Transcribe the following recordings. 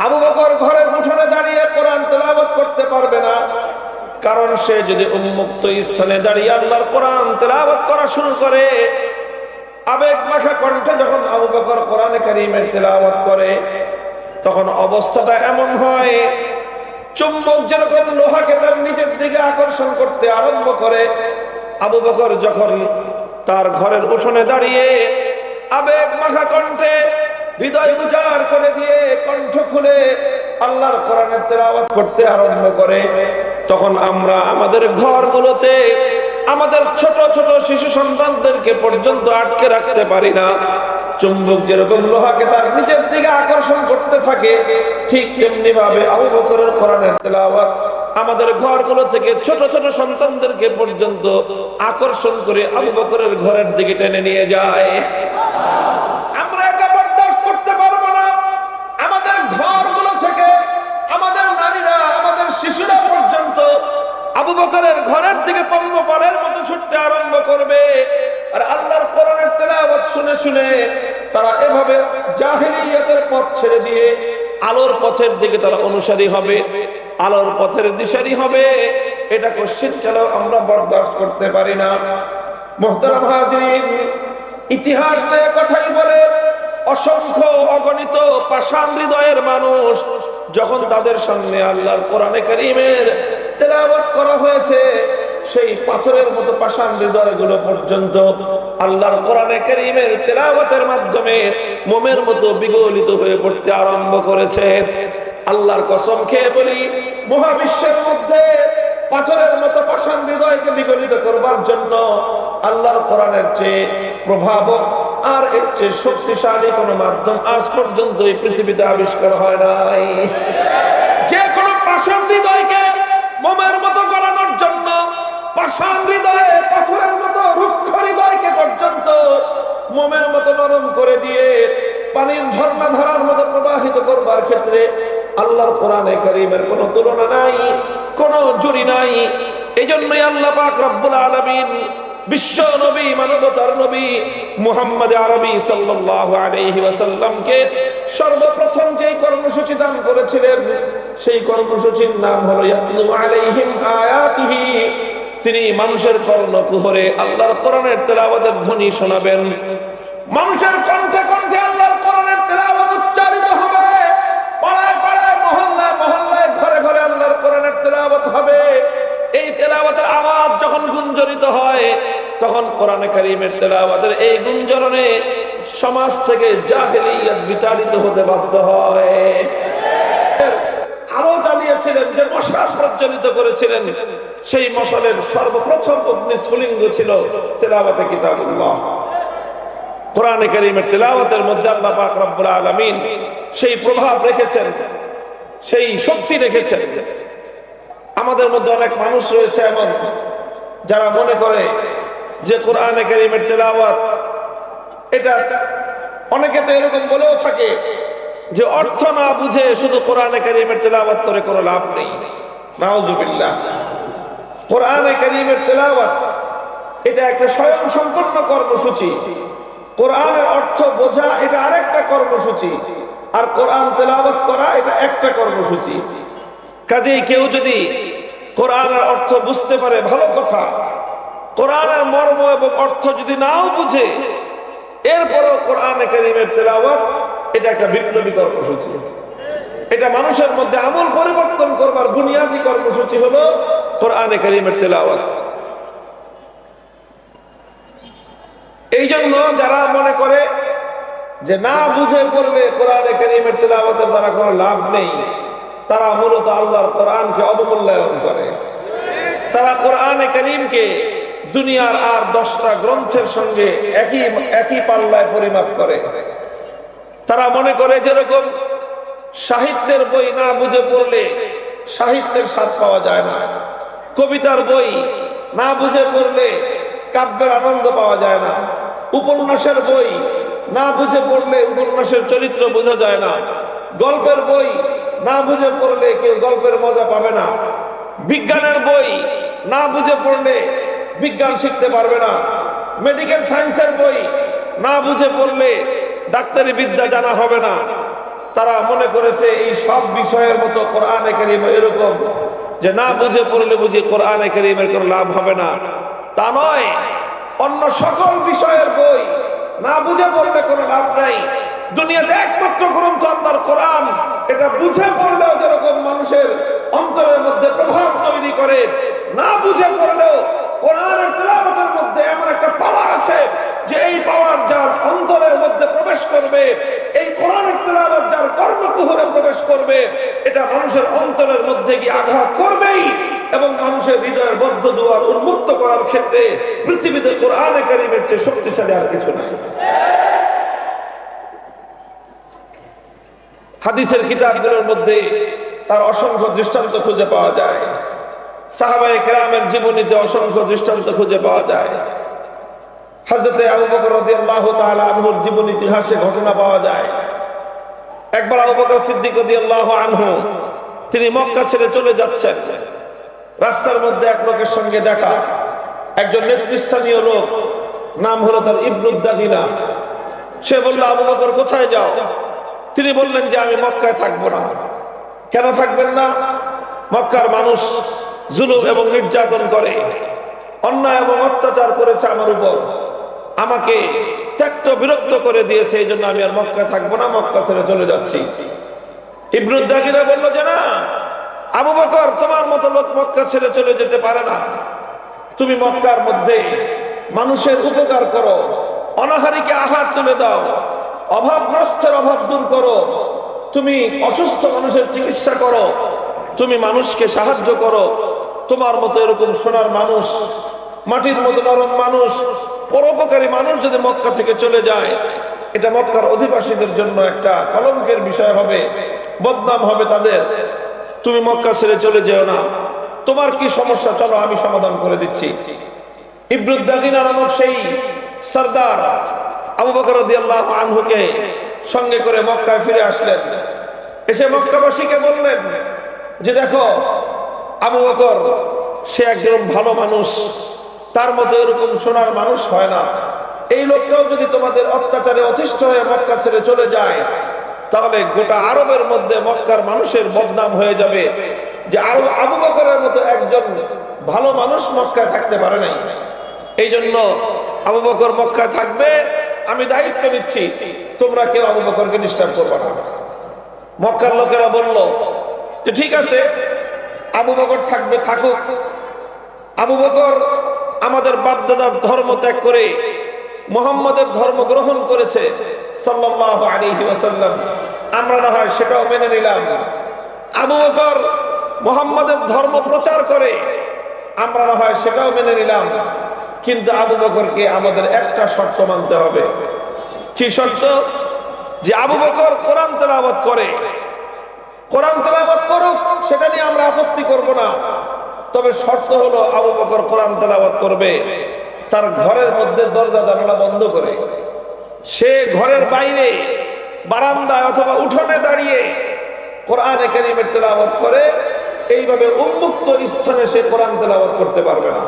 আবু বকর ঘরের উঠোনে দাঁড়িয়ে কোরআন তেলাওয়াত করতে পারবে না, কারণ সে যদি উন্মুক্ত স্থানে দাঁড়িয়ে আল্লাহর কোরআন তেলাওয়াত করা শুরু করে, আবেগ মাখা কণ্ঠে যখন আবু বকর কোরআনে কারীমের তেলাওয়াত করে, তখন অবস্থাটা এমন হয় চুম্বক যেরকম লোহাকে তার নিজের দিকে আকর্ষণ করতে আরম্ভ করে। আবু বকর যখন তার ঘরের উঠোনে দাঁড়িয়ে আবেগ মাখা কণ্ঠে হৃদয় উজাড় করে দিয়ে কণ্ঠ খুলে আল্লাহর কোরআনের তেলাওয়াত করতে আরম্ভ করে, তখন আমরা আমাদের ঘরগুলোতে আমাদের ছোট ছোট শিশু সন্তানদেরকে পর্যন্ত আটকে রাখতে পারি না। চুম্বক যেরকম লোহাকে তার নিজের দিকে আকর্ষণ করতে থাকে, ঠিক তেমনি ভাবে আবু বকরের কোরআনের তেলাওয়াত আমাদের ঘরগুলো থেকে ছোট ছোট সন্তানদেরকে পর্যন্ত আকর্ষণ করে আবু বকরের ঘরের দিকে টেনে নিয়ে যায়। আমরা এটা বরদাস্ত করতে পারবো না। আমাদের ঘরগুলো থেকে আমাদের নারীরা, আমাদের শিশুরা পর্যন্ত আবু বকরের ঘরের দিকে পঙ্গপালের মতো ছুটতে আরম্ভ করবে, আর আল্লাহর কোরআনের তেলাওয়াত শুনে শুনে তারা এভাবে জাহেলিয়াতের পথ ছেড়ে দিয়ে আলোর পথের দিকে তারা অনুসারী হবে, আলোর পথের দিশারি হবে। এটা কোশ্চিন কালেও আমরা বরদাস্ত করতে পারি না। মুহতারাম হাজিরিন, ইতিহাস নিয়ে কথাই বলে অসংখ্য অগণিত পাষাণ হৃদয়ের মানুষ যখন তাদের সামনে আল্লাহর কোরআনে কারীমের তেলাওয়াত করা হয়েছে, সেই পাথরের মতো পাষাণ হৃদয়গুলো পর্যন্ত আল্লাহর কোরআনে কারীমের তেলাওয়াতের মাধ্যমে মোমের মতো বিগলিত হয়ে পড়তে আরম্ভ করেছে। আল্লাহর কসম খেয়ে বলি, মহাবিশ্বের মধ্যে পাথরের মতো পাষাণ হৃদয়কে বিগলিত করবার জন্য আল্লাহর কোরআনের চেয়ে প্রভাবক আর এর চেয়ে শক্তিশালী কোন মাধ্যম আজ পর্যন্ত এই পৃথিবীতে আবিষ্কার হয় নাই। যে কোনো পাষাণ হৃদয়কে মোমের মতো গলানোর জন্য, পাষাণ হৃদয়ে পাথরের মতো রুক্ষ হৃদয়কে পর্যন্ত মোমের মতো নরম করে দিয়ে পানির ঝর্ণা ধারার মতো প্রবাহিত করবার ক্ষেত্রে আল্লাহর কোরআনে কারীমের কোনো তুলনা নাই, কোনো জুরি নাই। এই জন্যই আল্লাহ পাক রব্বুল আলামিন বিশ্ব নবী, মানবতার নবী মুহাম্মদ আরবি সাল্লাল্লাহু আলাইহি ওয়াসাল্লামকে সর্বপ্রথম যেই কর্মসূচি দান করেছিলেন, সেই কর্মসূচির নাম হলো ইয়াতলু আলাইহিম আয়াতিহি। তিনি মানুষের কর্ণকুহরে আল্লাহর কোরআনের তেলাওয়াতের ধ্বনি শোনাবেন। মানুষের কণ্ঠে কণ্ঠে আল্লাহর কোরআনের তেলাওয়াত উচ্চারিত হবে, পাড়ায় পাড়ায়, মহল্লায় মহল্লায়, ঘরে ঘরে আল্লাহর কোরআনের তেলাওয়াত হবে। এই তেলাওয়াতের আওয়াজ যখন গুঞ্জরিত হয়, তখন কোরআনে কারীমের তেলাওয়াতের এই গুঞ্জরণে সমাজ থেকে জাহেলিয়াত বিতাড়িত হতে বাধ্য হয়। আলো জ্বালিয়েছিলেন, যে মশাল প্রজ্বলিত করেছিলেন, সেই মশালের সর্বপ্রথম অগ্নিস্ফুলিঙ্গ ছিল তেলাওয়াতে কিতাবুল্লাহ। কোরআনে কারীমের তেলাওয়াতের মধ্যে আল্লাহ পাক রব্বুল আলামিন সেই প্রভাব রেখেছেন, সেই শক্তি রেখেছেন। আমাদের মধ্যে অনেক মানুষ রয়েছে এমন যারা মনে করে যে কোরআনে কারীমের তেলাওয়াত এটা, অনেকে তো এরকম বলেও থাকে যে অর্থ না বুঝে শুধু কোরআনে কারীমের তেলাওয়াত করে কোনো লাভ নেই। নাউজুবিল্লাহ। কোরআনে কারীমের তেলাওয়াত এটা একটা স্বয়ংসম্পূর্ণ কর্মসূচি। কোরআনের অর্থ বোঝা এটা আরেকটা কর্মসূচি, আর কোরআন তেলাওয়াত করা এটা একটা কর্মসূচি। কাজেই কেউ যদি কোরআনের অর্থ বুঝতে পারে ভালো কথা, কোরআনের মর্ম এবং অর্থ যদি নাও বুঝে, এরপরও কোরআনে কারীমের তেলাওয়াত এটা একটা বিপ্লবী কর্মসূচি। এটা মানুষের মধ্যে আমল পরিবর্তন করবার বুনিয়াদী কর্মসূচি হলো কোরআনে কারীমের তেলাওয়াত। এই জন্য যারা মনে করে যে না বুঝে পড়লে কোরআনে কারীমের তেলাওয়াতের দ্বারা কোনো লাভ নেই, তারা মূলত আল্লাহর কোরআনকে অবমূল্যায়ন করে। তারা কোরআনে কারীমকে দুনিয়ার আর 10টা গ্রন্থের সঙ্গে একই পাল্লায় পরিমাপ করে। তারা মনে করে যেরকম সাহিত্যের বই না বুঝে পড়লে সাহিত্যের স্বাদ পাওয়া যায় না, কবিতার বই না বুঝে পড়লে কাব্যের আনন্দ পাওয়া যায় না, উপন্যাসের বই না বুঝে পড়লে উপন্যাসের চরিত্র বোঝা যায় না, গল্পের বই না বুঝে পড়লে কেউ গল্পের মজা পাবে না, বিজ্ঞানের বই না বুঝে পড়লে বিজ্ঞান শিখতে পারবে না, মেডিকেল সায়েন্সের বই না বুঝে পড়লে ডাক্তারি বিদ্যা জানা হবে না। তারা মনে করেছে এই সব বিষয়ের মতো কোরআনে কারীম এরকম যে না বুঝে পড়লে বুঝি কোরআনে কারীমের কোনো লাভ হবে না। তা নয়, অন্য সকল বিষয়ের বই না বুঝে পড়লে কোনো লাভ নাই। দুনিয়াতে একমাত্র গ্রন্থ আল্লাহর কোরআন, এটা বুঝে পড়লেও যেরকম মানুষের অন্তরের মধ্যে প্রভাব তৈরি করে, না বুঝে পড়লেও কোরআনের তেলাওয়াতের মধ্যে এমন একটা পাওয়ার আছে যে এই পাওয়ার যার অন্তরের মধ্যে প্রবেশ করবে, এই কোরআনের তেলাওয়াত যার কর্ণকুহরে প্রবেশ করবে, এটা মানুষের অন্তরের মধ্যে গিয়ে আঘাত করবেই এবং মানুষের হৃদয়ের বদ্ধ দুয়ার উন্মুক্ত করার ক্ষেত্রে পৃথিবীতে কোরআনে কারীমের চেয়ে শক্তিশালী আর কিছু নাই। হাদিসের কিতাবগুলোর মধ্যে তার অসংখ্য দৃষ্টান্ত খুঁজে পাওয়া যায়। সাহাবায়ে কেরামের জীবনীতে অসংখ্য দৃষ্টান্ত খুঁজে পাওয়া যায়। হযরতে আবু বকর রাদিয়াল্লাহু তাআলা আনহুর জীবন ইতিহাসে ঘটনা পাওয়া যায়। একবার আবু বকর সিদ্দিক রাদিয়াল্লাহু আনহু তিনি মক্কা ছেড়ে চলে যাচ্ছেন। রাস্তার মধ্যে এক লোকের সঙ্গে দেখা, একজন নেতৃস্থানীয় লোক, নাম হলো তার ইবনুদ দাগিনা। সে বলল, আবু বকর কোথায় যাও? তিনি বললেন যে আমি মক্কায় থাকবো না। কেন থাকবেন না? মক্কার মানুষ জুলুম এবং নির্যাতন করে, অন্যায় এবং অত্যাচার করেছে আমার উপর, আমাকে ত্যক্ত বিরক্ত করে দিয়েছে, এই জন্য আমি আর মক্কায় থাকবো না, মক্কা ছেড়ে চলে যাচ্ছি। ইবনুদ দাগিনা বলল যে না আবু বকর, তোমার মতো লোক মক্কা ছেড়ে চলে যেতে পারে না। তুমি মক্কার মধ্যে মানুষের উপকার করো, অনাহারীকে আহার তুলে দাও, অভাবগ্রস্তের অভাব দূর করো, তুমি অসুস্থ মানুষের চিকিৎসা করো, তুমি মানুষকে সাহায্য করো। তোমার মতো এরকম সোনার মানুষ, মাটির মতো নরম মানুষ, পরোপকারী মানুষ যদি মক্কা থেকে চলে যায়, এটা মক্কার অধিবাসীদের জন্য একটা কলঙ্কের বিষয় হবে, বদনাম হবে তাদের। তুমি মক্কা ছেড়ে চলে যেও না। তোমার কি সমস্যা, চলো আমি সমাধান করে দিচ্ছি। ইবনুদ দাগিনা নামক সেই সরদার আবু বকর রাদিয়াল্লাহু আনহুকে সঙ্গে করে মক্কায় ফিরে আসলেন। এসে মক্কাবাসীকে বললেন যে দেখো, আবু বকর সে একজন ভালো মানুষ, তার মতো এরকম সোনার মানুষ হয় না। এই লোকটাও যদি তোমাদের অত্যাচারে অতিষ্ঠ হয়ে মক্কা ছেড়ে চলে যায়, তাহলে গোটা আরবের মধ্যে মক্কার মানুষের বদনাম হয়ে যাবে যে আবু বকরের মতো একজন ভালো মানুষ মক্কায় থাকতে পারে নাই। এই জন্য আবু বকর মক্কায় থাকবে, আমি দায়িত্ব নিচ্ছি, তোমরা কেউ আবু বকরকে ডিস্টার্ব করবে না। মক্কার লোকেরা বলল যে ঠিক আছে, আবু বকর থাকবে, থাকুক। আবু বকর আমাদের বাপদাদার ধর্ম ত্যাগ করে মুহাম্মাদের ধর্ম গ্রহণ করেছে সাল্লাল্লাহু আলাইহি ওয়াসাল্লাম, আমরা না হয় সেটাও মেনে নিলাম। আবু বকর মুহাম্মাদের ধর্ম প্রচার করে, আমরা না হয় সেটাও মেনে নিলাম। কিন্তু আবু বকরকে আমাদের একটা শর্ত মানতে হবে। কি শর্ত? যে আবু বকর কোরআন তেলাওয়াত করে, কোরআন তেলাওয়াত করুক, সেটা নিয়ে আমরা আপত্তি করব না। তবে শর্ত হলো আবু বকর কোরআন তেলাওয়াত করবে তার ঘরের মধ্যে দরজা জানালা বন্ধ করে। সে ঘরের বাইরে বারান্দায় অথবা উঠোনে দাঁড়িয়ে কোরআনে কারীমের তেলাওয়াত করে, এইভাবে উন্মুক্ত স্থানে সে কোরআন তেলাওয়াত করতে পারবে না।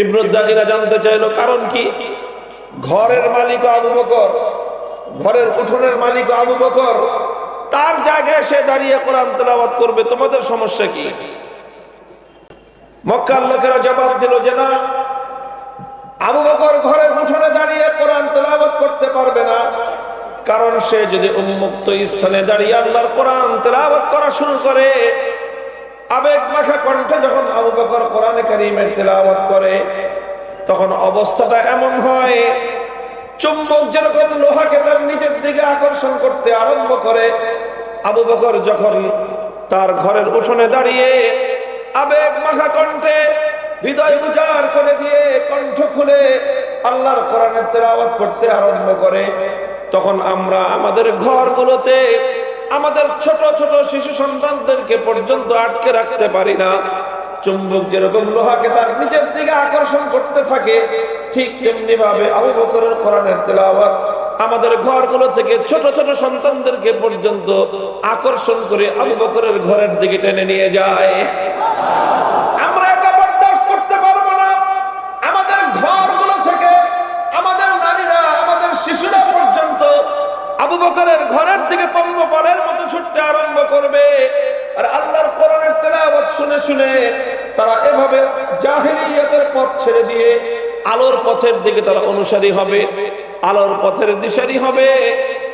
ইবনুদ দাগিনা জানতে চাইল কারণ কি? ঘরের মালিক আবু বকর, ঘরের উঠোনের মালিক আবু বকর, তার জায়গায় সে দাঁড়িয়ে কোরআন তেলাওয়াত করবে, তোমাদের সমস্যা কি? মক্কার লোকেরা জবাব দিল যে না, আবু বকর ঘরের উঠোনে দাঁড়িয়ে কোরআন তেলাওয়াত করতে পারবে না, কারণ সে যদি উন্মুক্ত স্থানে দাঁড়িয়ে আল্লাহর কোরআন তেলাওয়াত করা শুরু করে, আবেগ মাখা কণ্ঠে যখন আবু বকর কোরআনে কারীমের তেলাওয়াত করে, তখন অবস্থাটা এমন হয় চুম্বক যেরকম লোহাকে তার নিজের দিকে আকর্ষণ করতে আরম্ভ করে। আবু বকর যখন তার ঘরের উঠোনে দাঁড়িয়ে আবেগ মাখা কণ্ঠে হৃদয় উজাড় করে দিয়ে কণ্ঠ খুলে আল্লাহর কোরআনের তেলাওয়াত করতে আরম্ভ করে, তখন আমরা আমাদের ঘরগুলোতে আমাদের ছোট ছোট শিশু সন্তানদেরকে পর্যন্ত আটকে রাখতে পারি না। চুম্বক যেরকম লোহাকে তার নিজের দিকে আকর্ষণ করতে থাকে, ঠিক তেমনি ভাবে আবু বকরের কোরআনের তেলাওয়াত আমাদের ঘরগুলো থেকে ছোট ছোট সন্তানদেরকে পর্যন্ত আকর্ষণ করে আবু বকরের ঘরের দিকে টেনে নিয়ে যায়। আমরা এটা বরদাস্ত করতে পারবো না। আমাদের ঘরগুলো থেকে আমাদের নারীরা, আমাদের শিশুরা পর্যন্ত আবু বকরের ঘরের দিকে পঙ্গ করবে। আর আল্লাহর কোরআনের তেলাওয়াত শুনে শুনে তারা এভাবে জাহেলিয়াতের পথ ছেড়ে দিয়ে আলোর পথের দিকে তারা অনুসারী হবে, আলোর পথের দিশারি হবে।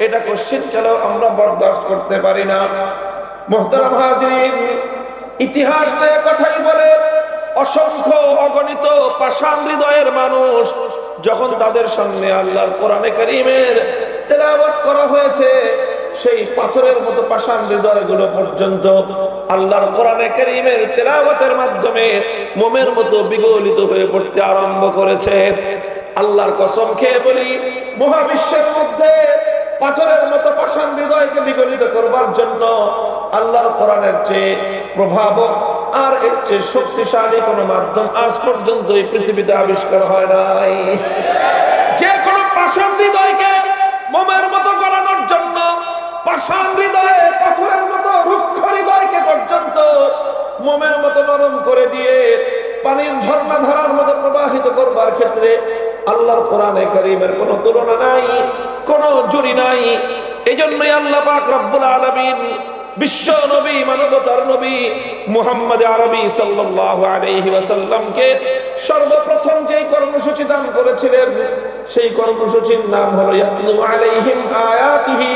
এটা কোশ্চিন কালেও আমরা বরদাস্ত করতে পারি না। মুহতারাম হাজিরিন, ইতিহাস নিয়ে কথাই বলে অসংখ্য অগণিত পাষাণ হৃদয়ের মানুষ যখন তাদের সামনে আল্লাহর কোরআনে কারীমের তেলাওয়াত করা হয়েছে, সেই পাথরের মতো পাষাণ হৃদয়গুলো পর্যন্ত আল্লাহর কোরআনে কারীমের তেলাওয়াতের মাধ্যমে মোমের মতো বিগলিত হয়ে পড়তে আরম্ভ করেছে। আল্লাহর কসম খেয়ে বলি, মহাবিশ্বের মধ্যে পাথরের মতো পাষাণ হৃদয়কে বিগলিত করবার জন্য আল্লাহর কোরআনের চেয়ে প্রভাবক আর এর চেয়ে শক্তিশালী কোন মাধ্যম আজ পর্যন্ত এই পৃথিবীতে আবিষ্কার হয় নাই। যে কোনো পাষাণ হৃদয়কে মোমের মতো গলানোর জন্য, পাষাণ হৃদয়ে পাথরের মতো রুক্ষ হৃদয়কে পর্যন্ত মোমের মতো নরম করে দিয়ে পানির ঝর্ণা ধারার মতো প্রবাহিত করবার ক্ষেত্রে আল্লাহর কোরআনে কারীমের কোনো তুলনা নাই, কোনো জুরি নাই। এই জন্যই আল্লাহ পাক রব্বুল আলামিন বিশ্ব নবী, মানবতার নবী মুহাম্মদ আরবি সাল্লাল্লাহু আলাইহি ওয়াসাল্লামকে সর্বপ্রথম যেই কর্মসূচি দান করেছিলেন, সেই কর্মসূচির নাম হলো ইয়াতলু আলাইহিম আয়াতিহি।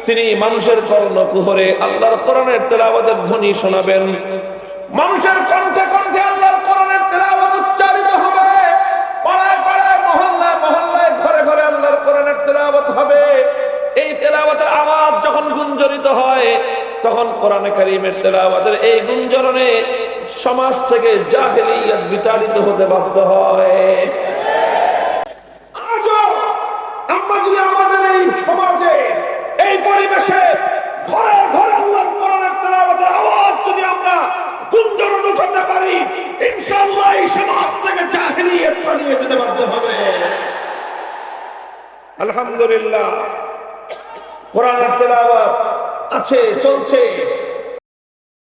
তিনি মানুষের কর্ণকুহরে আল্লাহর কোরআনের তেলাওয়াতের ধ্বনি শোনাবেন। মানুষের কণ্ঠে কণ্ঠে আল্লাহর কোরআনের তেলাওয়াত উচ্চারিত হবে। পাড়ায় পাড়ায়, মহল্লায় মহল্লায়, ঘরে ঘরে আল্লাহর কোরআনের তেলাওয়াত হবে। এই তেলাওয়াতের আওয়াজ যখন গুঞ্জরিত হয়, তখন কোরআনে কারীমের তেলাওয়াতের এই গুঞ্জরণে সমাজ থেকে জাহেলিয়াত বিতাড়িত হতে বাধ্য হয়। আজও আমরা যদি আমাদের এই সমাজে, এই পরিবেশে ঘরে ঘরে আল্লাহর কোরআনের তেলাওয়াতের আওয়াজ যদি আমরা গুঞ্জরণ উঠাতে পারি, ইনশাআল্লাহ এই সমাজ থেকে জাহেলিয়াত পালিয়ে যেতে বাধ্য হবে। আলহামদুলিল্লাহ, কোরআনের তেলাওয়াত আছে, চলছে।